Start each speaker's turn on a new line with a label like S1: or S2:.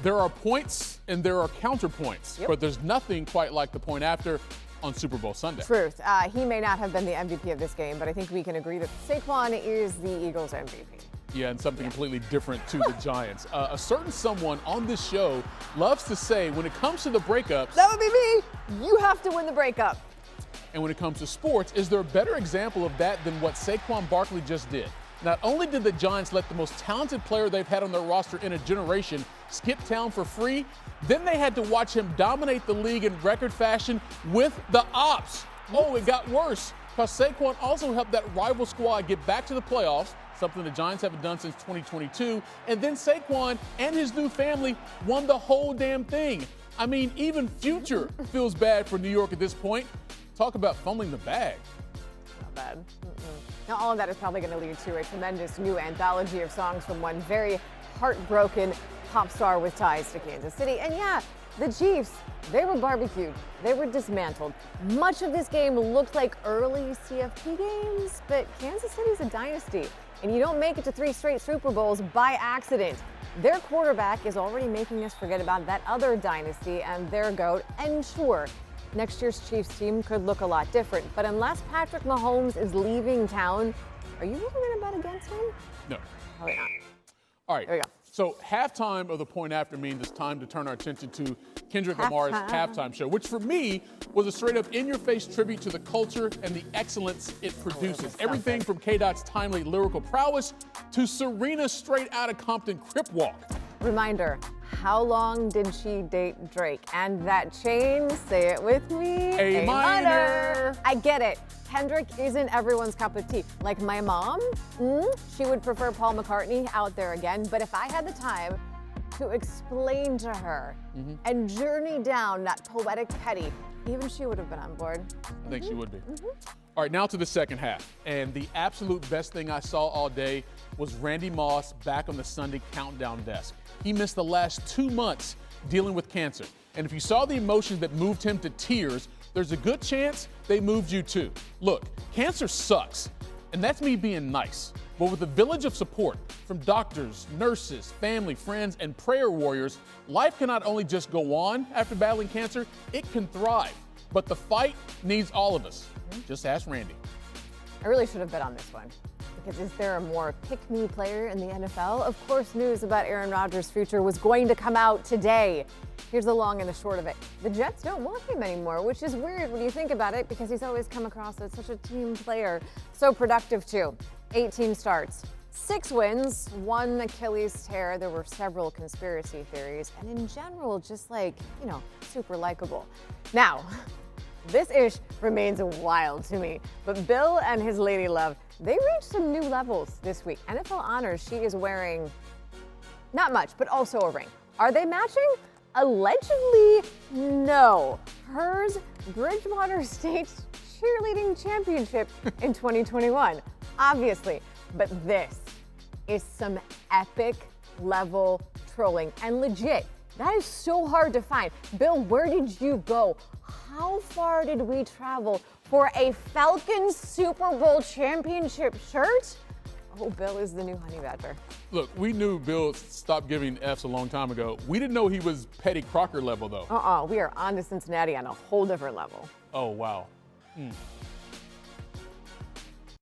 S1: There are points and there are counterpoints, but there's nothing quite like the point after on Super Bowl Sunday.
S2: Truth. He may not have been the MVP of this game, but I think we can agree that Saquon is the Eagles MVP.
S1: Yeah, and something completely different to the Giants. A certain someone on this show loves to say when it comes to the breakups,
S2: that would be me. You have to win the breakup.
S1: And when it comes to sports, is there a better example of that than what Saquon Barkley just did? Not only did the Giants let the most talented player they've had on their roster in a generation skip town for free, then they had to watch him dominate the league in record fashion with the ops. Oh, it got worse, because Saquon also helped that rival squad get back to the playoffs, something the Giants haven't done since 2022, and then Saquon and his new family won the whole damn thing. I mean, even Future feels bad for New York at this point. Talk about fumbling the bag.
S2: Not bad. Now, all of that is probably going to lead to a tremendous new anthology of songs from one very heartbroken pop star with ties to Kansas City. And yeah, the Chiefs, they were barbecued. They were dismantled. Much of this game looked like early CFP games, but Kansas City's a dynasty. And you don't make it to 3 straight Super Bowls by accident. Their quarterback is already making us forget about that other dynasty and their GOAT. And sure, next year's Chiefs team could look a lot different. But unless Patrick Mahomes is leaving town, are you really going to bet against him?
S1: No.
S2: Probably not.
S1: All right.
S2: There we go.
S1: So halftime of the point after means it's time to turn our attention to Kendrick Lamar's halftime show, which for me was a straight up in-your-face tribute to the culture and the excellence it produces. Everything from K-Dot's timely lyrical prowess to Serena's straight out of Compton crip walk.
S2: Reminder, how long did she date Drake? And that chain, say it with me,
S1: A minor.
S2: I get it. Kendrick isn't everyone's cup of tea. Like my mom, she would prefer Paul McCartney out there again. But if I had the time to explain to her and journey down that poetic petty, even she would have been on board.
S1: I think she would be. All right, now to the second half. And the absolute best thing I saw all day was Randy Moss back on the Sunday countdown desk. He missed the last 2 months dealing with cancer. And if you saw the emotions that moved him to tears, there's a good chance they moved you too. Look, cancer sucks, and that's me being nice. But with a village of support from doctors, nurses, family, friends, and prayer warriors, life can not only just go on after battling cancer, it can thrive. But the fight needs all of us. Just ask Randy.
S2: I really should have bet on this one. Because is there a more pick-me player in the NFL? Of course, news about Aaron Rodgers' future was going to come out today. Here's the long and the short of it. The Jets don't want him anymore, which is weird when you think about it because he's always come across as such a team player. So productive, too. 18 starts, 6 wins, 1 Achilles tear. There were several conspiracy theories. And in general, just super likable. Now, this ish remains wild to me. But Bill and his lady love, they reached some new levels this week. NFL honors, she is wearing not much, but also a ring. Are they matching? Allegedly, no. Hers, Bridgewater State Cheerleading Championship in 2021, obviously. But this is some epic level trolling and legit. That is so hard to find. Bill, where did you go? How far did we travel for a Falcons Super Bowl championship shirt? Oh, Bill is the new honey badger.
S1: Look, we knew Bill stopped giving Fs a long time ago. We didn't know he was Petty Crocker level, though.
S2: We are on to Cincinnati on a whole different level.
S1: Oh, wow.